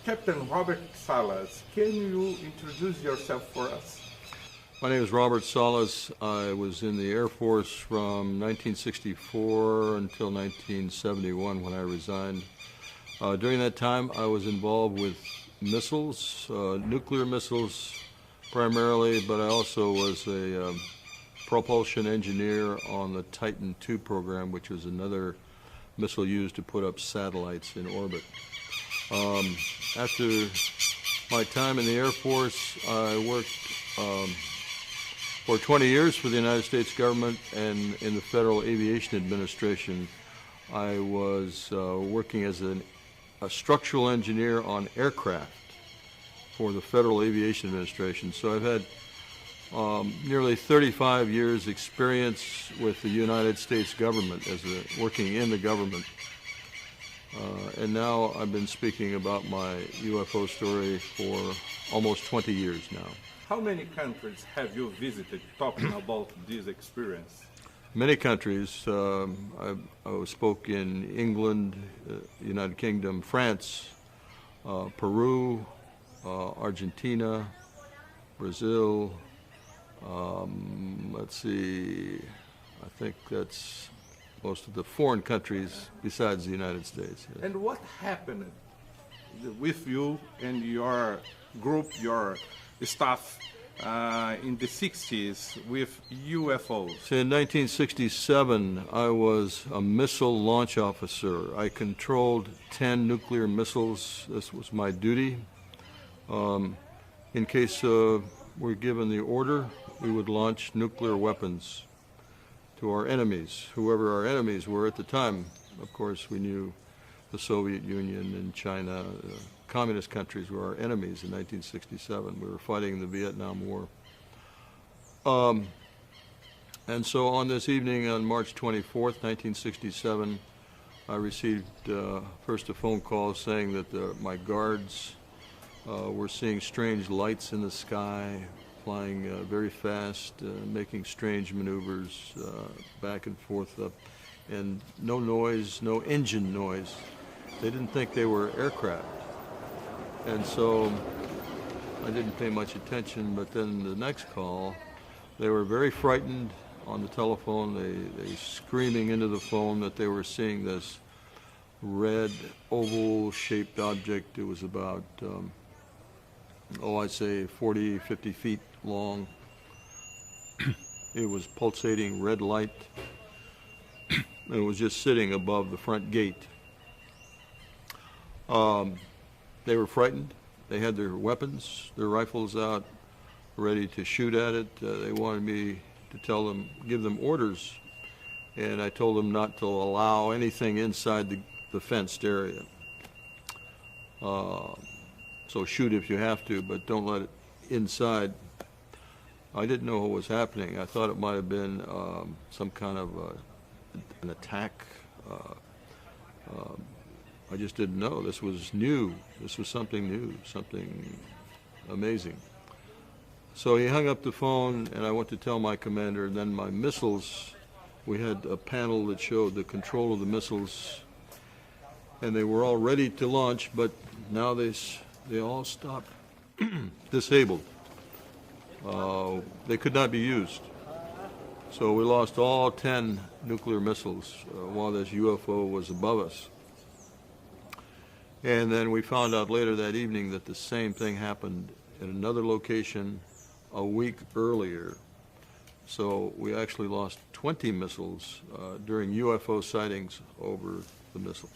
Captain Robert Salas, can you introduce yourself for us? My name is Robert Salas. I was in the Air Force from 1964 until 1971 when I resigned. During that time, I was involved with missiles, nuclear missiles primarily, but I also was a propulsion engineer on the Titan II program, which was another missile used to put up satellites in orbit. After my time in the Air Force, I worked for 20 years for the United States government, and in the Federal Aviation Administration, I was working as a structural engineer on aircraft for the Federal Aviation Administration. So I've had nearly 35 years experience with the United States government working in the government. And now I've been speaking about my UFO story for almost 20 years now. How many countries have you visited talking about this experience? Many countries. I spoke in England, United Kingdom, France, Peru, Argentina, Brazil. Let's see, I think that's most of the foreign countries besides the United States. Yes. And what happened with you and your group, your staff, in the 60s with UFOs? So in 1967, I was a missile launch officer. I controlled 10 nuclear missiles. This was my duty. In case we're given the order, we would launch nuclear weapons to our enemies, whoever our enemies were at the time. Of course, we knew the Soviet Union and China, communist countries were our enemies in 1967. We were fighting the Vietnam War. And so on this evening, on March 24th, 1967, I received first a phone call saying that my guards were seeing strange lights in the sky, flying very fast, making strange maneuvers back and forth up, and no noise, no engine noise. They didn't think they were aircraft. And so I didn't pay much attention, but then the next call, they were very frightened on the telephone. They screaming into the phone that they were seeing this red oval-shaped object. It was about, I'd say 40, 50 feet long. It was pulsating red light, and it was just sitting above the front gate. They were frightened. They had their weapons, their rifles out, ready to shoot at it. They wanted me to give them orders, and I told them not to allow anything inside the fenced area. So shoot if you have to, but don't let it inside. I didn't know what was happening. I thought it might have been some kind of an attack. I just didn't know. This was new. This was something new, something amazing. So he hung up the phone, and I went to tell my commander. And then my missiles, we had a panel that showed the control of the missiles, and they were all ready to launch, but now they all stopped, disabled. They could not be used. So we lost all 10 nuclear missiles while this UFO was above us. And then we found out later that evening that the same thing happened at another location a week earlier. So we actually lost 20 missiles during UFO sightings over the missiles.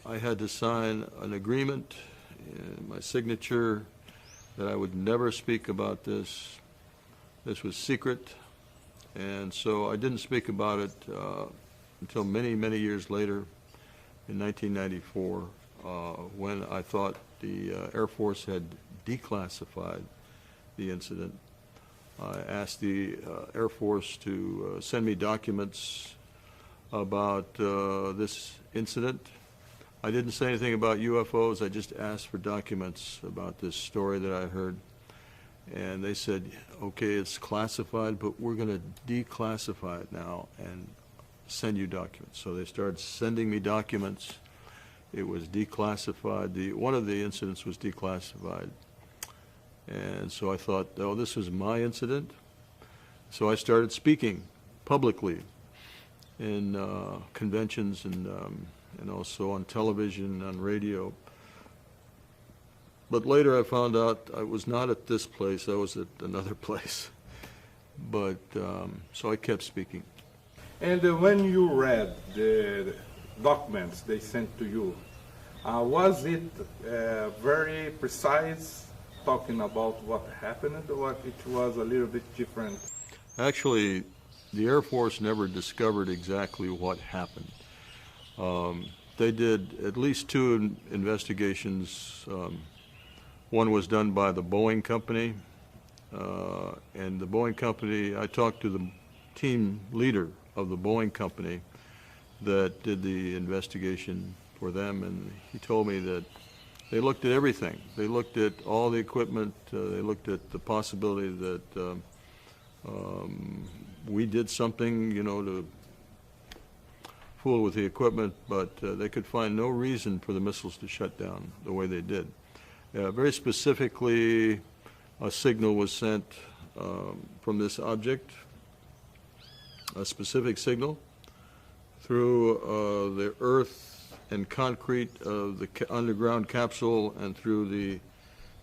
I had to sign an agreement, my signature, that I would never speak about this. This was secret, and so I didn't speak about it until many, many years later, in 1994, when I thought the Air Force had declassified the incident. I asked the Air Force to send me documents about this incident. I didn't say anything about UFOs. I just asked for documents about this story that I heard. And they said, okay, it's classified, but we're going to declassify it now and send you documents. So they started sending me documents, It was declassified. One of the incidents was declassified. And so I thought, oh, this is my incident. So I started speaking publicly in conventions and also on television, on radio. But later I found out I was not at this place, I was at another place. But, so I kept speaking. And when you read the documents they sent to you, was it very precise, talking about what happened, or it was a little bit different? Actually, the Air Force never discovered exactly what happened. They did at least two investigations. One was done by the Boeing company, and the Boeing company, I talked to the team leader of the Boeing company that did the investigation for them, and he told me that they looked at everything. They looked at all the equipment. They looked at the possibility that we did something, to fool with the equipment, but they could find no reason for the missiles to shut down the way they did. Very specifically, a signal was sent from this object, a specific signal, through the earth and concrete of the underground capsule and through the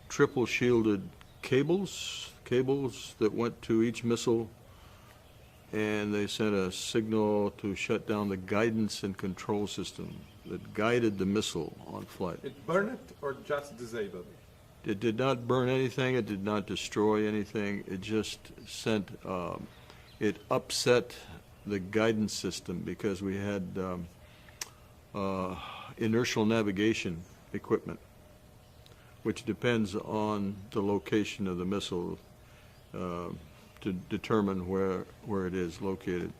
triple shielded cables that went to each missile, and they sent a signal to shut down the guidance and control system that guided the missile on flight. It burned it or just disabled it? It did not burn anything. It did not destroy anything. It just sent, it upset the guidance system because we had inertial navigation equipment, which depends on the location of the missile to determine where it is located.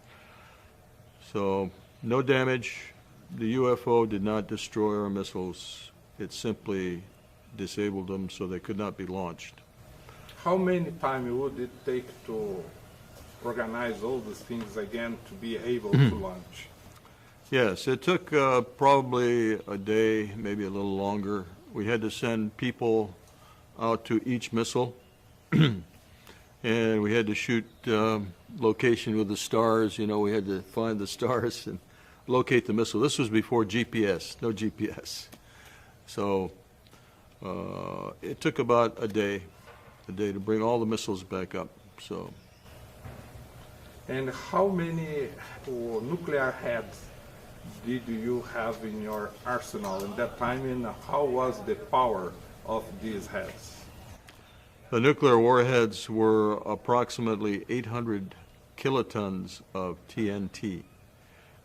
So no damage. The UFO did not destroy our missiles. It simply disabled them so they could not be launched. How many times would it take to organize all these things again to be able to launch? Yes, it took probably a day, maybe a little longer. We had to send people out to each missile, and we had to shoot location with the stars. We had to find the stars and locate the missile. This was before GPS, no GPS. So it took about a day to bring all the missiles back up. So. And how many nuclear heads did you have in your arsenal at that time, and how was the power of these heads? The nuclear warheads were approximately 800 kilotons of TNT.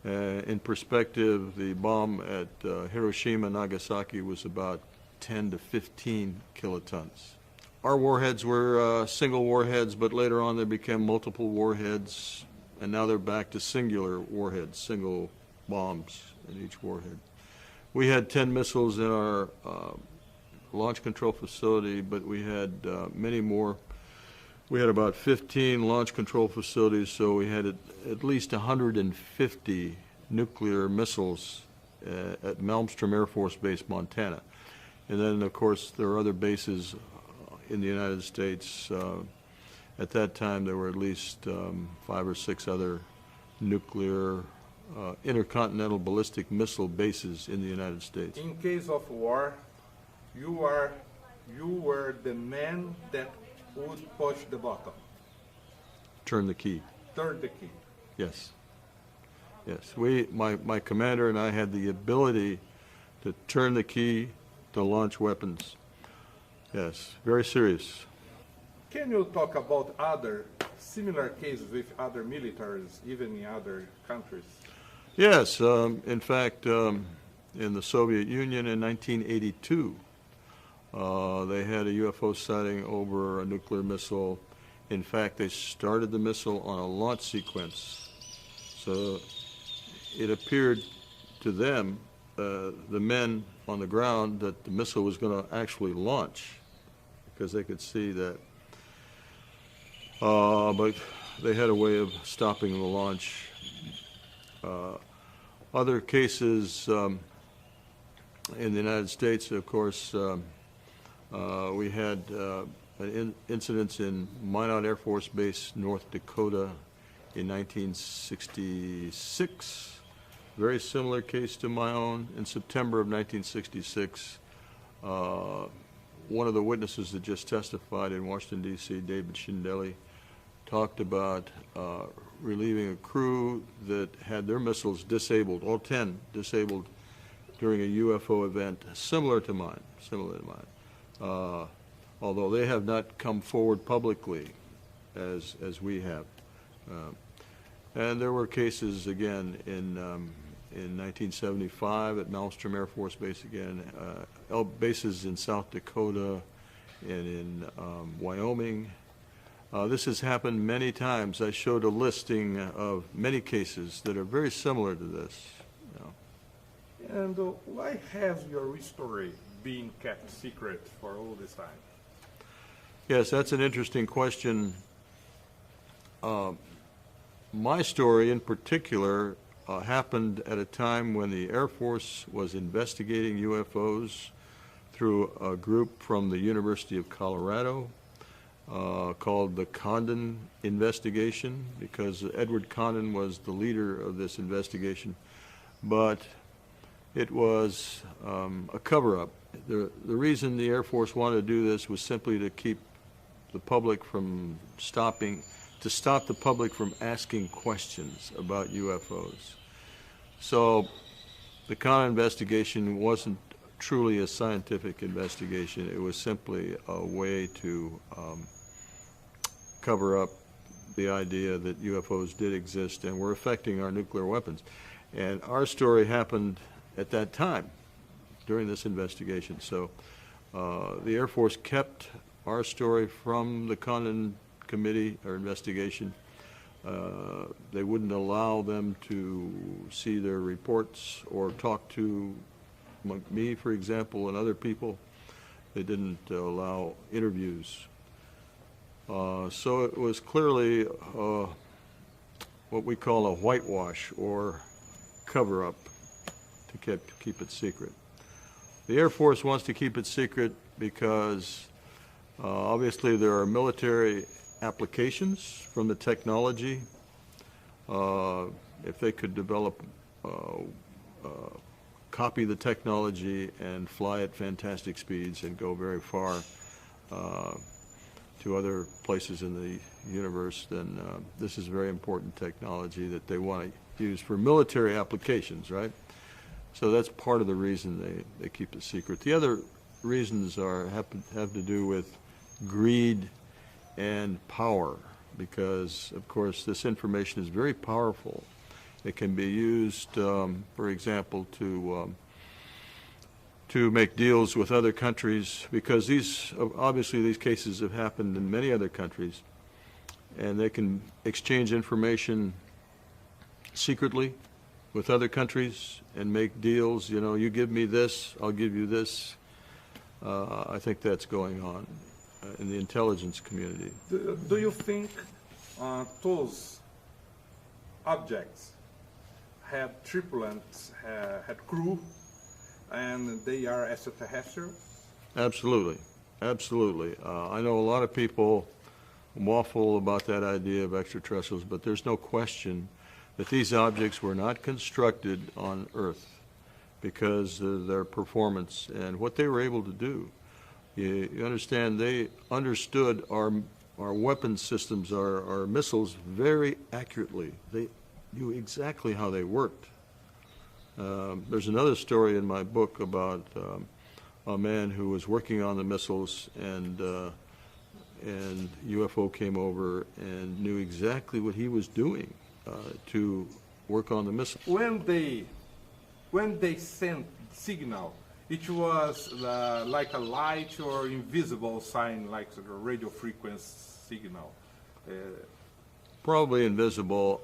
In perspective, the bomb at Hiroshima and Nagasaki was about 10 to 15 kilotons. Our warheads were single warheads, but later on they became multiple warheads, and now they're back to singular warheads, single bombs in each warhead. We had 10 missiles in our launch control facility, but we had many more. We had about 15 launch control facilities, so we had at least 150 nuclear missiles at Malmstrom Air Force Base, Montana. And then, of course, there are other bases in the United States. At that time, there were at least 5 or 6 other nuclear intercontinental ballistic missile bases in the United States. In case of war, you were the man that would push the button. Turn the key. Turn the key. Yes. Yes. My commander and I had the ability to turn the key to launch weapons. Yes. Very serious. Can you talk about other similar cases with other militaries, even in other countries? Yes. In fact, in the Soviet Union in 1982, they had a UFO sighting over a nuclear missile. In fact, they started the missile on a launch sequence. So it appeared to them, the men on the ground, that the missile was going to actually launch because they could see that. But they had a way of stopping the launch. Other cases, in the United States, of course, we had incidents in Minot Air Force Base, North Dakota, in 1966. Very similar case to my own. In September of 1966, one of the witnesses that just testified in Washington, D.C., David Schindele, talked about relieving a crew that had their missiles disabled, all 10 disabled, during a UFO event similar to mine, although they have not come forward publicly as we have. And there were cases again in 1975 at Malmstrom Air Force Base again, bases in South Dakota and in Wyoming. This has happened many times. I showed a listing of many cases that are very similar to this. And why has your story been kept secret for all this time? Yes, that's an interesting question. My story in particular happened at a time when the Air Force was investigating UFOs through a group from the University of Colorado called the Condon Investigation, because Edward Condon was the leader of this investigation. But it was a cover-up. The reason the Air Force wanted to do this was simply to keep the public from stop the public from asking questions about UFOs. So the Condon investigation wasn't truly a scientific investigation. It was simply a way to cover up the idea that UFOs did exist and were affecting our nuclear weapons. And our story happened at that time during this investigation. So the Air Force kept our story from the Condon committee or investigation. They wouldn't allow them to see their reports or talk to me, for example, and other people. They didn't allow interviews. So it was clearly what we call a whitewash or cover-up to keep it secret. The Air Force wants to keep it secret because obviously there are military applications from the technology. If they could develop, copy the technology and fly at fantastic speeds and go very far to other places in the universe, then this is very important technology that they want to use for military applications, right? So that's part of the reason they keep it secret. The other reasons have to do with greed and power, because of course this information is very powerful. It can be used, for example, to make deals with other countries, because obviously these cases have happened in many other countries, and they can exchange information secretly with other countries and make deals. You know, you give me this, I'll give you this. I think that's going on in the intelligence community. Do you think those objects had tripulants, had crew, and they are extraterrestrials? Absolutely, absolutely. I know a lot of people waffle about that idea of extraterrestrials, but there's no question that these objects were not constructed on Earth because of their performance and what they were able to do. You understand, they understood our weapon systems, our missiles, very accurately. They knew exactly how they worked. There's another story in my book about a man who was working on the missiles, and UFO came over and knew exactly what he was doing to work on the missile. When they sent signal, it was like a light or invisible sign, like the radio frequency signal. Probably invisible.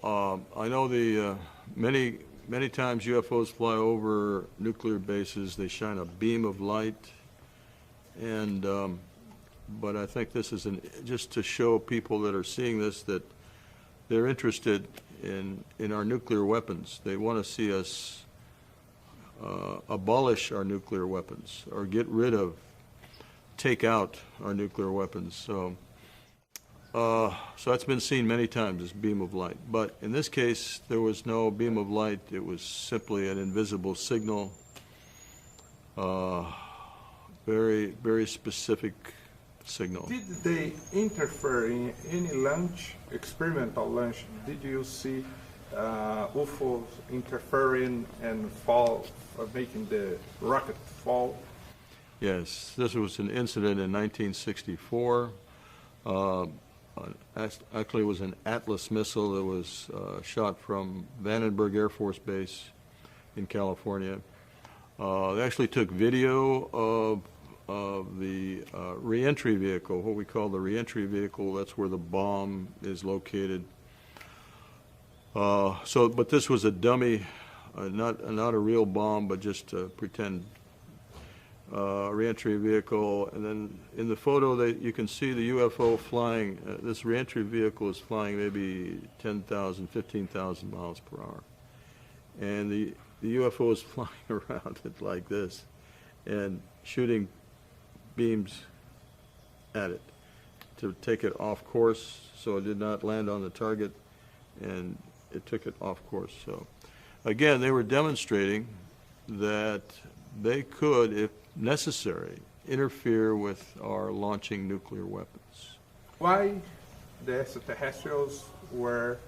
I know many times UFOs fly over nuclear bases. They shine a beam of light, and but I think this is just to show people that are seeing this that they're interested in our nuclear weapons. They want to see us abolish our nuclear weapons or get rid of, take out our nuclear weapons. So that's been seen many times, this beam of light. But in this case, there was no beam of light. It was simply an invisible signal, very, very specific signal. Did they interfere in any launch, experimental launch? Did you see UFOs interfering and fall, making the rocket fall? Yes, this was an incident in 1964. Actually, it was an Atlas missile that was shot from Vandenberg Air Force Base in California. They actually took video of the reentry vehicle, what we call the reentry vehicle. That's where the bomb is located. But this was a dummy, not a real bomb, but just a pretend reentry vehicle. And then in the photo, you can see the UFO flying. This reentry vehicle is flying maybe 10,000, 15,000 miles per hour. And the UFO is flying around it like this and shooting beams at it to take it off course so it did not land on the target, and it took it off course. So again, they were demonstrating that they could, if necessary, interfere with our launching nuclear weapons. Why the extraterrestrials were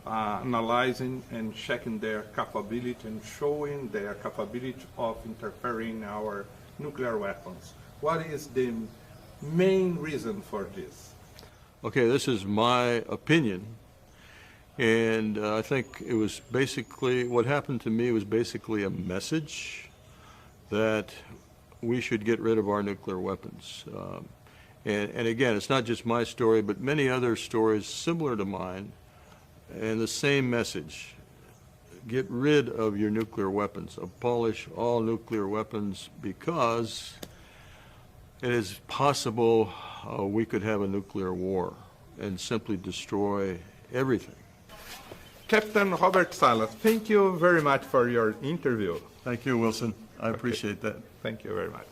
analyzing and checking their capability and showing their capability of interfering in our nuclear weapons? What is the main reason for this? Okay, this is my opinion, and I think it was basically, what happened to me was basically a message that we should get rid of our nuclear weapons. And again, it's not just my story, but many other stories similar to mine, and the same message: get rid of your nuclear weapons, abolish all nuclear weapons, because it is possible we could have a nuclear war and simply destroy everything. Captain Robert Salas, thank you very much for your interview. Thank you, Wilson. I appreciate that. Thank you very much.